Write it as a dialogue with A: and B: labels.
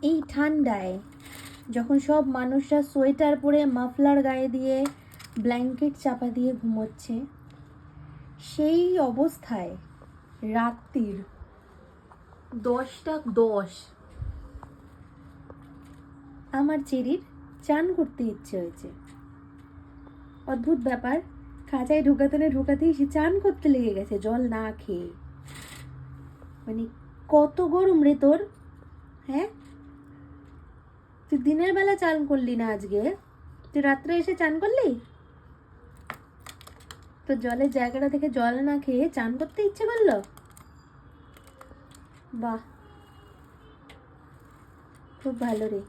A: এই ঠান্ডায় যখন সব মানুষরা সোয়েটার পরে মাফলার গায়ে দিয়ে ব্ল্যাঙ্কেট চাপা দিয়ে ঘুমোচ্ছে, সেই অবস্থায় রাত্রির 10টা 10 আমার চেরির চান করতে ইচ্ছে হয়েছে। অদ্ভুত ব্যাপার, খাঁচায় ঢোকাতেই সে চান করতে লেগে গেছে জল না খেয়ে। মানে কত গরম রে তোর, হ্যাঁ? তুই দিনের বেলা চান করলি না আজকে, তুই রাত্রে এসে চান করলি? তো জলের জায়গাটা থেকে জল না খেয়ে চান করতে ইচ্ছে করলো? বাহ, খুব ভালো রে।